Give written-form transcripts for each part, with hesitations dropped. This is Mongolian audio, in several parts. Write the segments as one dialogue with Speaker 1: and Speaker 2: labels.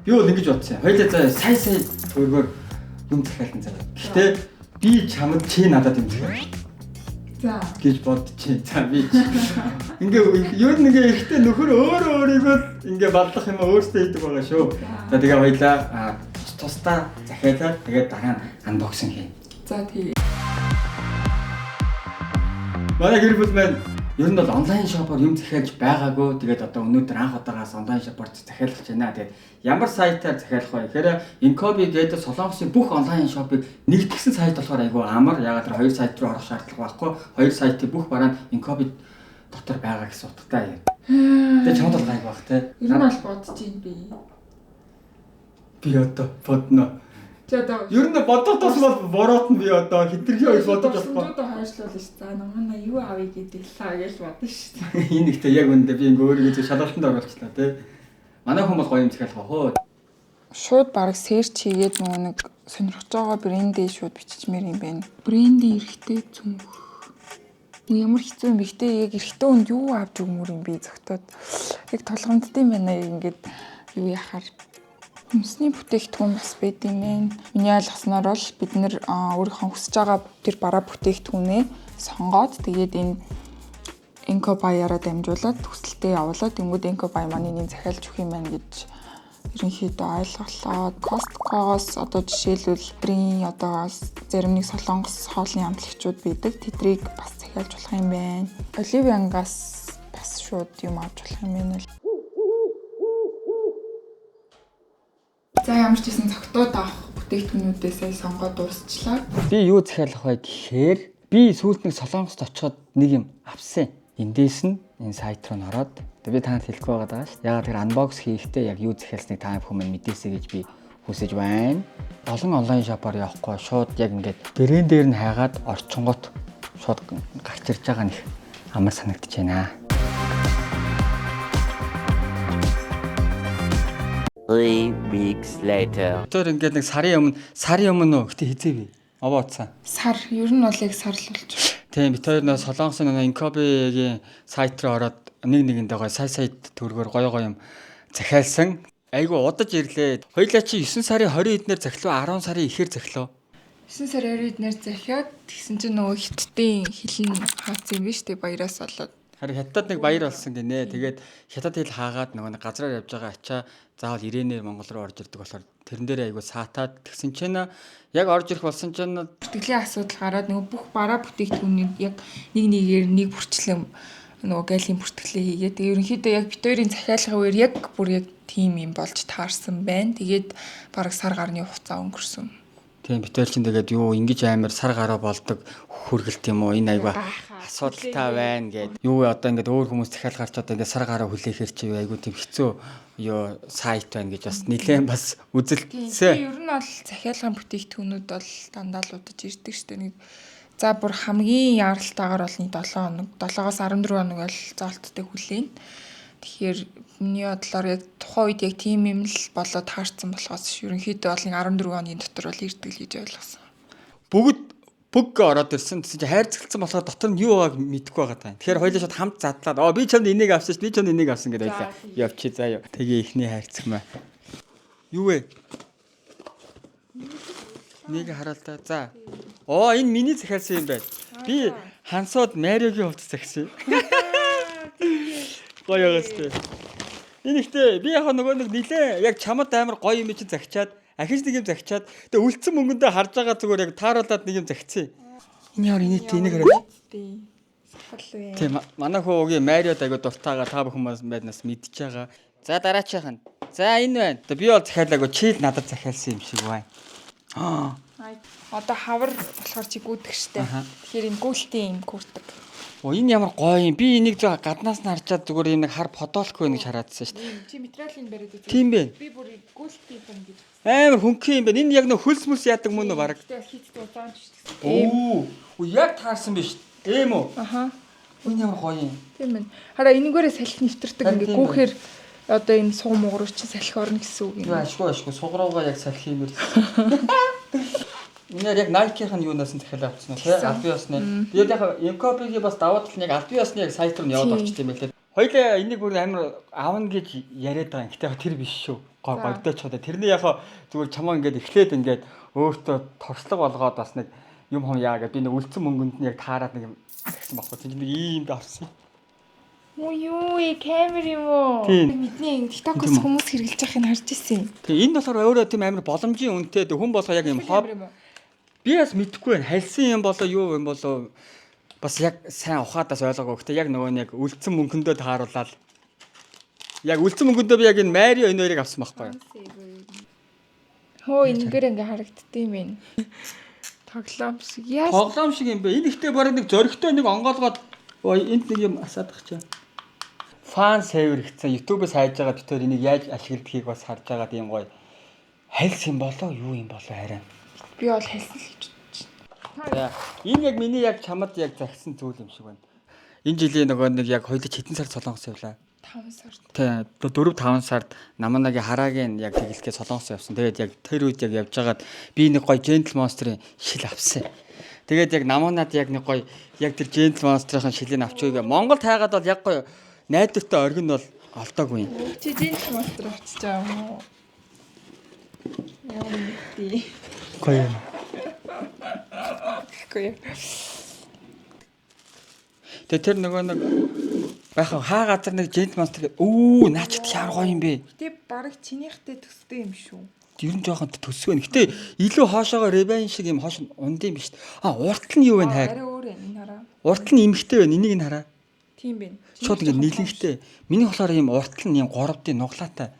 Speaker 1: Би бол ингэж бодсон. Хоёулаа сая төгрөгөөр юм захиалсан цаа. Гэхдээ би чамд чи надад юм захиал.
Speaker 2: За
Speaker 1: гэж бодчих. За би ингээ юу нэг ихтэй нөхөр өөрийгөө ингээ бадлах юм өөртөө хийдэг байгаа шүү. За тэгээ хоёлаа тусдаа захиалаад тэгээд дараа нь анбоксинг хий.
Speaker 2: за тий.
Speaker 1: Манай гэр бүл маань ер нь бол онлайн шопоор юм захиалж байгаагүй. Тэгээд одоо өнөөдөр анх удаагаас онлайн шопоор захиалах гэж байна. Тэгээд ямар сайтаар захиалах вэ гэхээр Incobi гэдэг Солонгосын бүх онлайн шопыг нэгтгэсэн сайт болохоор айгүй амар. Ягаад гэвэл хоёр сайт руу орох шаардлага байхгүй. Хоёр сайтын бүх бараа нь Incobi дотор байгаа гэсэн утгатай юм. Тэгээд чамд бол гайг баг те.
Speaker 2: Ер нь бол бодож юм би.
Speaker 1: Би одоо бодно.
Speaker 2: Чи одоо
Speaker 1: Ер нь бодохоос бол бороот нь би одоо хитрхи хоёр бодож болохгүй.
Speaker 2: одоо хойшлуулна шүү. За намаа юу авъя гэдэг лаа гэж бодно шүү.
Speaker 1: Энэ ихтэй яг үндэ би ингээ өөрийгөө зөв шалгалтанд оруулчихлаа те. Манай хүн бол гоё юм захиалах хөө.
Speaker 2: Шууд баг серч хийгээд нөгөө нэг сонирхож байгаа брендээ шууд биччихмээр юм байна. Брендийн эрэхтэй цөмөх. Ямар хэцүү юм бэ гэхдээ яг эрэхтэй хүнд юу авч өгмөр юм бэ зөгтөөд. Яг толгомддсан байна ингээд юу яхаар хүнсний бүтээгдэхүүн бас байд юм байна. Миний ойлгосноор бол бид нэр өөрийнхөө хүсэж байгаа тэр бараа бүтээгдэхүүнээ сонгоод тэгээд энэ Incobi-аараа дамжуулаад хүсэлтээ явуулаад тэнгууд Incobi маань энийг захиалж өгөх юм байна гэж ерөнхийдөө ойлголоо. Costco-гоос одоо жишээлбэл брийн одоо зарим нэг солонгос хоолны амтлагчид байдаг. Тэдрийг бас захиалж болох юм байна. Оливиангаас бас шууд юм авч болох юм байна л. За ямар ч гэсэн цогтууд авах бүтээгдэхүүнүүдээ сая сонгоод дуусчлаа.
Speaker 1: Би юу захиалах вэ гэхээр би сүүлд нэг Солонгост очиход нэг юм авсан. Эндээс нь энэ сайт руу ороод би танад хэлэхгүй байгаа шүү. Ягаад тэр анбокс хийхдээ яг юу захиалсныг та бүхэн мэдээсэй гэж би хүсэж байна. Олон онлайн шопоор явахгүй шууд яг ингээд брэнд дээр нь хайгаад орчингот шууд гарч ирж байгаа нэг амар санагдаж байна.
Speaker 3: 3 weeks later.
Speaker 1: Тэр ингээд нэг сарын өмнө нөө гэтээ хизээ би. Овооцсан.
Speaker 2: Сар ер нь бол яг сар л болж байна.
Speaker 1: Тийм бит хоёр нөө Солонгосын Incobi-гийн сайт руу ороод нэгэндээ гоё сая төгрөгөөр гоё юм захиалсан. Айгу удаж ирлээ. Хоёлаа чи 9 сарын 20 эднэр захилуу 10 сарын ихэр захилуу.
Speaker 2: 9 сарын 20 эднэр захиад тэгсэн чинь нөгөө хиттийн хилэн хаац юм биш үү баяраас болоод.
Speaker 1: Харин хятад нэг баяр болсон гинэ. Тэгээд хятад хэл хаагаад нөгөө нэг газраар явж байгаа ачаа заавал ирээнээр Монгол руу орж ирдэг болохоор тэрэн дээр айгу саатаад тэгсэн чинь яг орж ирэх болсон чинь
Speaker 2: бүртгэлийн асуудал гараад нөгөө бүх бараа бүтээгдэхүүнийг яг нэгээр нэг бүрчлэн нөгөө гайлын бүртгэлээ хийгээд тэгээ ерөнхийдөө яг бит хоёрын захиалгын үеэр яг бүр яг тим юм болж таарсан байна. Тэгээд бараг сар гарны хугацаа өнгөрсөн.
Speaker 1: Тийм бит хоёр чинь тэгээд юу ингэж амар сар гараа болдог хүргэлт юм уу энэ айгу асуудалтай байна гэд. Юу одоо ингээд өөр хүмүүс захиал гарч одоо ингээд сар гараа хүлээхэр чи айгу тийм хэцүү юу сайт байна гэж бас нэлээд бас үзэлтсэн.
Speaker 2: Ер нь бол захиалгын бүтээгдэхүүнүүд бол дандаа л удаж ирдэг шүү дээ. Нэг за бүр хамгийн яралтаагаар бол нэг 7 хоног 7-оос 14 хоног бол зоолттой хүлээн. Тэгэхээр миний бодлоор яг тухайн үед яг тийм юм л болоод таарсан болохоос ерөнхийдөө бол 14 хоногийн дотор бол ирдэг л гэж ойлгосон.
Speaker 1: Бүгд ороод ирсэн. Тэгсэн чинь хайрцагцсан болохоор дотор нь юу байгааг мэдэхгүй байгаа таа. Тэгэхээр хоёулаа шууд хамт задлаад би чамд энийг авсан ш, би чамд энийг авсан гэдэг байлаа. Явчих заа юу. Тэгээ ихний хайрцаг маа. Юу вэ? Нэг хараал та. За. Энэ миний захиалсан юм байна. Би хансууд Мариогийн хувцас захисан. Гоё яагастай. Энэ ихтэй би яг нөгөө нэг нилээ яг чамд амар гоё юм чинь захичаад ахиж нэг юм захичаад тэгээ үлдсэн мөнгөндөө харж байгаа зүгээр яг тааруулаад нэг юм захицсан. Энэ яар инээт энийг хараад.
Speaker 2: Сахал вэ.
Speaker 1: Тийм манай хөөгийн Мариод айгуу дуртайгаа та бүхэн байнаас мэдчихэж байгаа. За дараачихын. За энэ байна. Би бол захиалаагүй чи л надад захиалсан юм шиг байна.
Speaker 2: Одоо хавар болохоор чи гүйдэг штэ. Тэгэхээр энэ гүйлтийн юм гүрдэг.
Speaker 1: Энэ ямар гоё юм. Би энийг зөв гаднаас нь харчаад зүгээр юм нэг хар подолко нэг хараадсан шүү дээ.
Speaker 2: Чи материалын бариад үзээ.
Speaker 1: Тийм бэ.
Speaker 2: Би бүр гүйлтийн юм гэж.
Speaker 1: Амар хөнхөн юм байна. Энэ яг нөх хөлс мүлс яадаг мөн үү баг.
Speaker 2: Тэгтээ хийдэг удаан шүү дээ.
Speaker 1: Яг таарсан биш. Эм үү? Энэ ямар гоё юм.
Speaker 2: Тийм байна. Хараа энэгээрээ салхи нэвтэрдэг ингээ гүүхээр одоо энэ суу муур чи салхи орно гэсэн үг юм.
Speaker 1: Ашгүй сугруугаа яг салхи юм ирсэн. Үнээр яг Nike-ийн юунаас нь захиалаа авчихсан уу те? Albios-ны. Тэгээд яг Incobi-гийн бас даваад л яг Albios-ны яг сайт руу нь яваад орчт юм байлээ. Хоёлаа энийг бүр амар аавна гэж яриад байгаа юм. Гэтэ тэр биш шүү. Гойдооч одоо тэрний яг зүгээр чамаа ингээд эхлээд ингээд өөртөө туршлага болгоод бас нэг юм яа гэдэг би нэг үлдсэн мөнгөнд нь яг таарад нэг юм гэсэн баггүй. Тэг нэг иймд авсан.
Speaker 2: Оо юу камер юм уу? Бидний TikTok-оос хүмүүс хэрэглэж байгааг нь харж ирсэн.
Speaker 1: Тэг энэ болохоор өөрөө тийм амар боломжийн үнэтэй хүн болго яг юм хоб. Би бас мэдэхгүй байна. Халсан юм болоо юу юм болоо бас яг сайн ухаадаас ойлгоогүй. Гэтэ яг нөгөө нэг үлдсэн мөнгөндөө тааруулаад яг үлдсэн мөнгөндөө би яг энэ Марио энэ хоёрыг авсан байхгүй юу?
Speaker 2: Хөө энэгээр ингээ харагддсан юм байна. Тоглоом шиг яа.
Speaker 1: Тоглоом шиг юм бэ. Энэ ихтэй бараг нэг зөрөгтэй нэг онгоолгоод энд нэг юм асаадах чаа. Фан сейвер гэсэн YouTube-ээс хайж байгаа битээр энийг яаж ашигладгийг бас харж байгаа тийм гоё. Хальс юм болоо юу юм болоо хараа.
Speaker 2: Би бол хэлсэн л гэж.
Speaker 1: Энэ яг миний яг чамд яг загсан зүйл юм шиг байна. Энэ жилийн нөгөө нэг яг хоёул хэдэн сард Солонгос явлаа?
Speaker 2: 5 сард.
Speaker 1: Тэ 4-5 сард намаанагийн хараагийн яг тэгэлгээ Солонгос явсан. Тэгээд яг тэр үед яг явж байгаад би нэг гоё Gentle Monster-ын шил авсан. Тэгээд яг намаанад яг нэг гоё яг тэр Gentle Monster-ын шилийг авчихъя. Монголд хайгаад бол яг гоё найдвартай оргин бол олдоогүй юм.
Speaker 2: Чи Gentle Monster авчиж байгаа юм уу? Яа мэдээ.
Speaker 1: Гоё юм.
Speaker 2: Гоё.
Speaker 1: Тэгээ тэр нөгөө нэг байхаа хаа газар нэг Gentle Monster өө наачд яар гоё юм бэ.
Speaker 2: Гэтэ бараг чинийхтэй төстэй юм шүү.
Speaker 1: Ер нь жоохон төсвөө. Гэтэ илүү хоошоогоо ребен шиг юм хоош унд юм биш. Уртл нь юу вэ хайр?
Speaker 2: Арай өөр юм энэ хараа.
Speaker 1: Уртл нь эмхтэй байна. Энийг нь хараа.
Speaker 2: Тийм байна.
Speaker 1: Шууд ингэ нийлэнхтэй. Миний болохоор ийм уртл нь ийм 3D нуглаатай.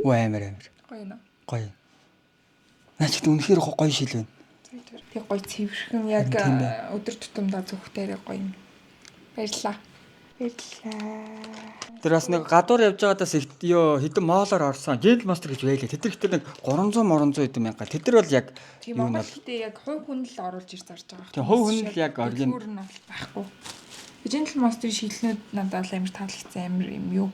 Speaker 1: Оо амар.
Speaker 2: Гоё нэ.
Speaker 1: Гоё. Наачд үнэхээр гоё шил байна.
Speaker 2: Тэг гоё цэвэрхэн яг өдөр тутамдаа зүгтээрээ гоё юм. Баярлаа.
Speaker 1: Тэр бас нэг гадуур явж байгаадаас ёо хэдэн моолоор орсон. Gentle Monster гэж байлээ. Тэд ихтэй нэг 300 хэдэн мянга. Тэд нар бол яг
Speaker 2: тийм Монголтэй яг хувь хүн л оруулж ирж зарж байгаа.
Speaker 1: Тийм хувь хүн л яг оргин
Speaker 2: байхгүй. Gentle Monster-ийн шилнүүд надад амар таалагдсан амар юм юу.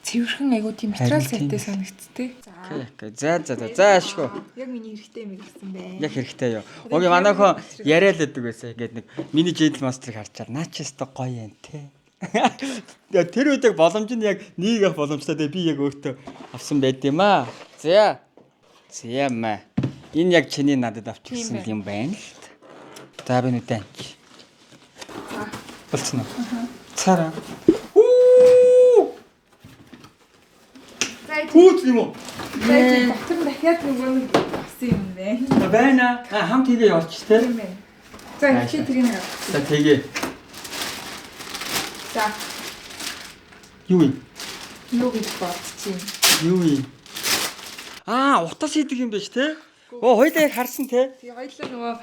Speaker 2: Цэвэрхэн айгуу тийм материал сайтай санагдтыг.
Speaker 1: За ашгүй.
Speaker 2: Яг миний хэрэгтэй юм гэсэн бэ.
Speaker 1: Яг хэрэгтэй юу. Уг манайхан яриад байдаг байсан. Ингээд нэг миний Gentle Monster-ыг харчаар наачаас та гоё юм те. Тэр үед яг боломж нь яг нэг авах боломжтой. Би яг өөртөө авсан байд юм аа. За маа. Энэ яг чиний надад авчихсан юм байна л. За би нүдэн. Болцсон уу? Цараа. Хүүт юм уу?
Speaker 2: Доктор дахиад нөгөө нэг авсан юм байна.
Speaker 1: Байна. Хамт хийгээ явуулчих те.
Speaker 2: За чи тэрийг авах.
Speaker 1: За тэгээ.
Speaker 2: За.
Speaker 1: Юу юм?
Speaker 2: Юу гэж бодчих юм?
Speaker 1: Юу юм? Утас хийдэг юм биш те? Хоёлаа яг харсан те?
Speaker 2: Тэгээ хоёлаа нөгөө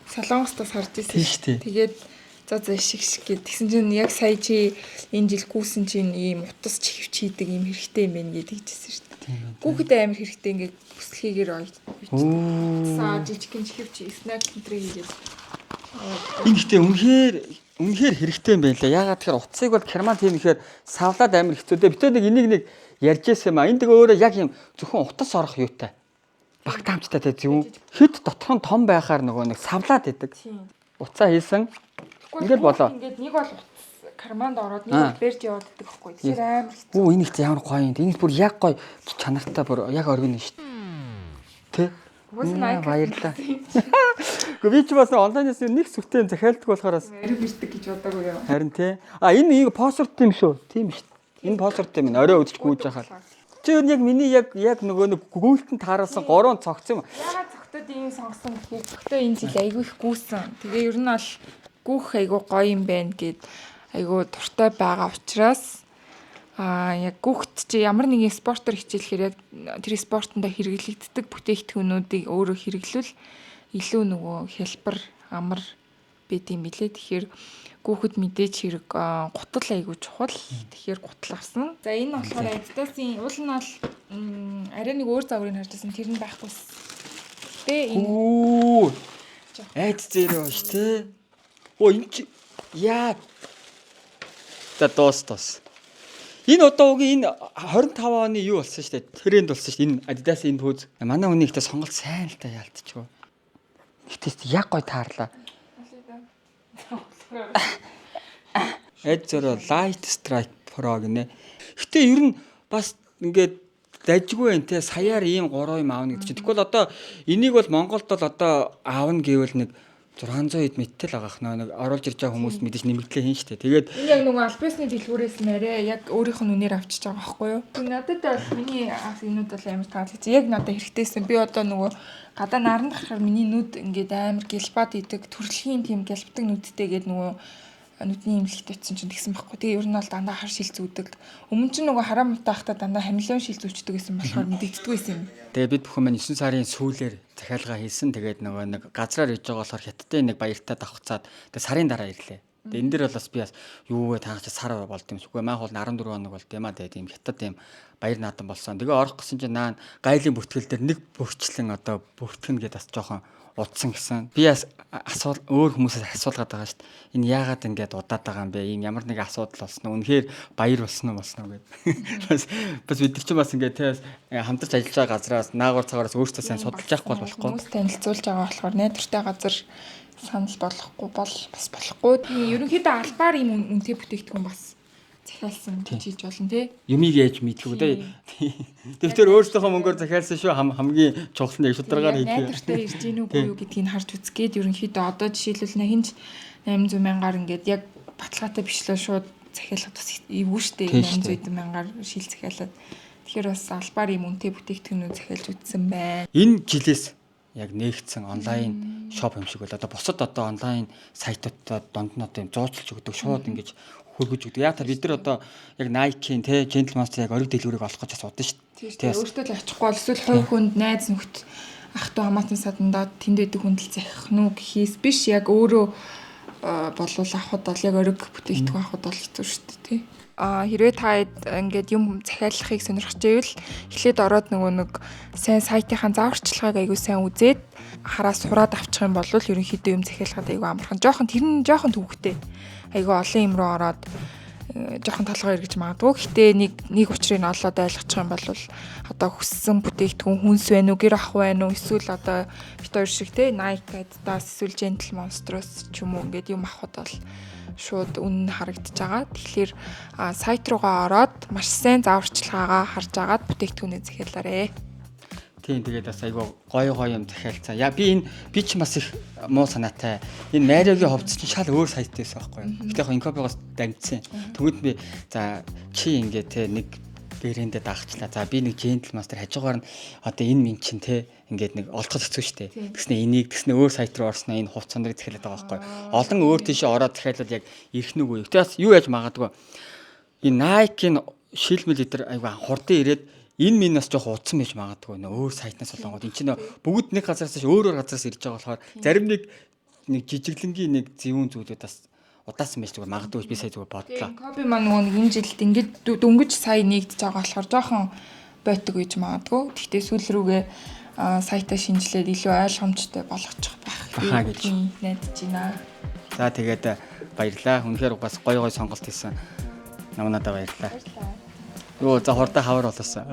Speaker 2: Солонгостоос харж ирсэн.
Speaker 1: Тийм шүү дээ.
Speaker 2: Тэгээд за шиг гэд тэгсэн чинь яг сая чи энэ жил гүйсэн чинь ийм утас чихвч хийдэг юм хэрэгтэй юм байна гэдэг хэлсэн шүү дээ. Хүүхэд амар хэрэгтэй ингээд бүслэхийгээр саа жижигхэн чихвч снэк контрол хийгээд.
Speaker 1: Энэ ихтэй үнэхээр хэрэгтэй юм байна лээ. Ягаад тэгэхээр утсыг бол керман тийм ихээр савлаад амар хэцүү дээ. Бид нэг энийг нэг ярьж байсан юм аа. Энд өөрөө яг юм зөвхөн утас орох юутай. Багтаамжтай те зөв. Хэд дотор нь том байхаар нөгөө нэг савлаад идэг. Уцаа хийсэн. Ингээд болоо.
Speaker 2: Ингээд нэг бол карманд ороод нэг бол барьж яваад идэх байхгүй. Тэгэхээр амар хэцүү.
Speaker 1: Оо энэ их ямар гоё юм. Энэ бүр яг гоё чанартай бүр яг оргин шүү дээ. Тэ? Баярлалаа. Гэхдээ би ч бас онлайнаас нэг сүртэй захиалдаг болохоор бас
Speaker 2: арай бишдэг гэж бодоагүй юу.
Speaker 1: харин тий. Энэ пассворд юм шүү. Тийм шүү. Энэ пассворд юм. Орой өдөж гүйж яхаа. Чи яг миний яг нөгөө нэг гүйлтэн тааруулсан 3 цогц юм.
Speaker 2: Ягаад цогтод ийм сонгосон гэхээр цогтоо энэ жил айгүй их гүйсэн. Тэгээ ер нь бол гүүх айгүй гоё юм байна гэд айгүй дуртай байгаа учраас яг гүүхт чи ямар нэгэн спортоор хичээлэхээр яг тэр спортондоо хэрэглэгддэг бүтээгдэхүүнүүдийг өөрөө хэрэглүүл илүү нөгөө хялбар амар байд юм билээ. Тэгэхээр гүүхэд мэдээж хэрэг гутал айгүй чухал. Тэгэхээр гутал авсан. За энэ болохоор Adidas-ийн уул нь бол арай нэг өөр загварыг харжсэн. Тэр нь байхгүй. Тэ энэ.
Speaker 1: Оо. Зээрөө ш тэ. Оо энэ чи яа. За доос. Энэ удаагийн энэ 25 оны юу болсон шүү дээ. Тренд болсон шүү дээ. Энэ Adidas энэ пүүз. Манай хүний ихтэй сонголт сайн л та яалтчихгүй. Гэтэ яг гой таарлаа. Зөрөө light stripe Pro гинэ. Гэтэ ер нь бас ингээд дайжгүй энэ те саяар ийм 3 юм аавна гэдэг чинь. Тэгвэл одоо энийг бол Монголд бол одоо аавна гэвэл нэг 600 хэд мэттэл байгаах нэг оруулж ирж байгаа хүмүүс мэдээж нэмэгдлээ хийн штэ. Тэгээд
Speaker 2: энэ яг нөгөө альбисны дэлгүүрээс нэрээ яг өөрийнх нь үнээр авчиж байгаа байхгүй юу? Надад бол миний энүүд бол амар таалагдсан. Яг надад хэрэгтэйсэн. Би одоо нөгөө гадаа наранд гарахаар миний нүд ингээд амар гэлбад идэг төрөлхийн тийм гэлбдэг нүдтэй гээд нөгөө нүдний имлэгт очсон чинь тэгсэн байхгүй. Тэгээ ер нь бол дандаа хар шил зүүдэг. Өмнө чинь нөгөө хараа мутаахта дандаа хамилон шил зүүчдэг гэсэн болохоор мэдэгддэг байсан юм.
Speaker 1: тэгээ бид бүхэн маань 9 сарын сүүлээр захиалга хийсэн. Тэгээд нөгөө нэг газраар иж байгаа болохоор хятадын нэг баяртаа давхцаад тэгээд сарын дараа ирлээ. Тэгээд энэ дэр бол бас би бас юу вэ таах чи сар болд юм шүүгээ. Маах бол 14 хоног болд юм а. Тэгээд ийм хятад ийм баяр наадам болсон. Тэгээ орох гэсэн чинь наан гайлын бүртгэл дээр нэг бүрчлэн одоо бүртгэн гэдээ бас жоохон удсан гэсэн. Би бас өөр хүмүүсээс асуулгаад байгаа шүү дээ. Энэ яагаад ингэж удаад байгаа юм бэ? Ийм ямар нэг асуудал болсон уу? Үнэхээр баяр болсон уу гэд. Бас бид нар ч бас ингэ те хамтарч ажиллаж байгаа газраас наагур цагаараас өөрсдөө сайн судалж явахгүй болохгүй.
Speaker 2: Хүмүүс танилцуулж байгаа болохоор найдвартай газар санал болохгүй бол бас болохгүй. Ерөнхийдөө албаар ийм үнэтэй бүтээгдэхүүн бас захиалсан гэж хэлж болно тий.
Speaker 1: Юмыг яаж мэдэх үү те. Тэгэхээр өөрсдийнхөө мөнгөөр захиалсан шүү хамгийн чухал нь шударгаар хийх.
Speaker 2: Найдвартай ирж гин үгүй юу гэдгийг харж үзэх гээд ерөнхийдөө одоо жишээлбэл хинч 800 мянгаар ингээд яг баталгаатай бичлээ шууд захиалах бас эвгүй штэ 800 мянгаар шил захиалаад. Тэгэхээр бас албаар ийм үнэтэй бүтээгдэхүүнүүд захиалж үзсэн байна.
Speaker 1: Энэ жилээс яг нээгдсэн онлайн шоп юм шиг бол одоо бусад одоо онлайн сайтуудад донд нь одоо юм зуучлж өгдөг шууд ингэж хөргөж өгдөг. Яг та бид нар одоо яг Nike-ийн те Gentleman-ийн яг ориг дэлгүүрийг олох гэж судсан шүү дээ.
Speaker 2: Өөртөө л очихгүй бол эсвэл хувь хүнд найз нөхд ах トゥ хамаатан садандаа тэнд байдаг хүндэл захих нү гэхээс биш яг өөрөө болвол авахд бол яг ориг бүтээгдэхүүн авахд бол хэцүү шүү дээ тий. Хэрвээ та ингээд юм захиалахыг сонирхож байвал эхлээд ороод нөгөө нэг сайн сайтынхаа зааварчилгааг аягүй сайн үзээд хараа сураад авчих юм бол ерөнхийдөө юм захиалахад аягүй амархан. Жохон төвхтэй. Аягүй олон юм руу ороод жохон толгой эргэж магадгүй. Гэтэ нэг учрыг олоод ойлгочих юм бол одоо хүссэн бүтээгдэхүүн хүнс байна уу, гэр ах байна уу, эсвэл одоо бит хоёр шиг те Nike Adidas эсвэл Gentleman Monster ч юм уу ингээд юм авахд бол шууд үнэн харагдаж байгаа. Тэгэхээр сайт руугаа ороод маш сайн зааварчилгаагаа харж агаад бүтээгдэхүүнээ захиалаарэ.
Speaker 1: Тийм тэгээд бас айгүй гоё юм захиалцаа. Би ч бас их муу санаатай. Энэ Мариогийн хувьд чинь шал өөр сайтээс байхгүй юу. Гэтэ яг Incopy-гоос дамжсан. Тэгвэл би за чи ингээ те нэг брэндээ дагчлаа. За би нэг Gentleman Monster хажуугаар нь одоо энэ минь чинь те ингээд нэг олдоход хэцүү шттэ. Тэгснэ өөр сайт руу орсноо энэ хувцсандрыг захиалаад байгаа байхгүй юу. Олон өөр тийшээ ороод захиалаад яг ирэх нүг үү. Тэгээс юу яаж магадгүй. Энэ Nike-ийн шилмэл эдэр айгүй хурдан ирээд энэ минь бас жоох удсан байж магадгүй нөө өөр сайтнаас болонгод эн чинь бүгд нэг газараас өөр газараас ирж байгаа болохоор зарим нэг жижиглэнгийн нэг зэвүүн зүйлүүд бас удаасан байж зүгээр магадгүй би сая зүгээр бодлоо.
Speaker 2: Copy маань нөгөө нэг энэ жилд ингээд дөнгөж сая нэгдэж байгаа болохоор жоохон бойтог гэж магадгүй. Гэхдээ сүүл рүүгээ сайтаа шинжилээд илүү ойлгомжтой болгочих байх гэж найдаж байна.
Speaker 1: За тэгээд баярлаа. Үнэхээр бас гоё сонголт хийсэн. Намнадаа баярлаа. Юу за хурдан хавар болоосаа.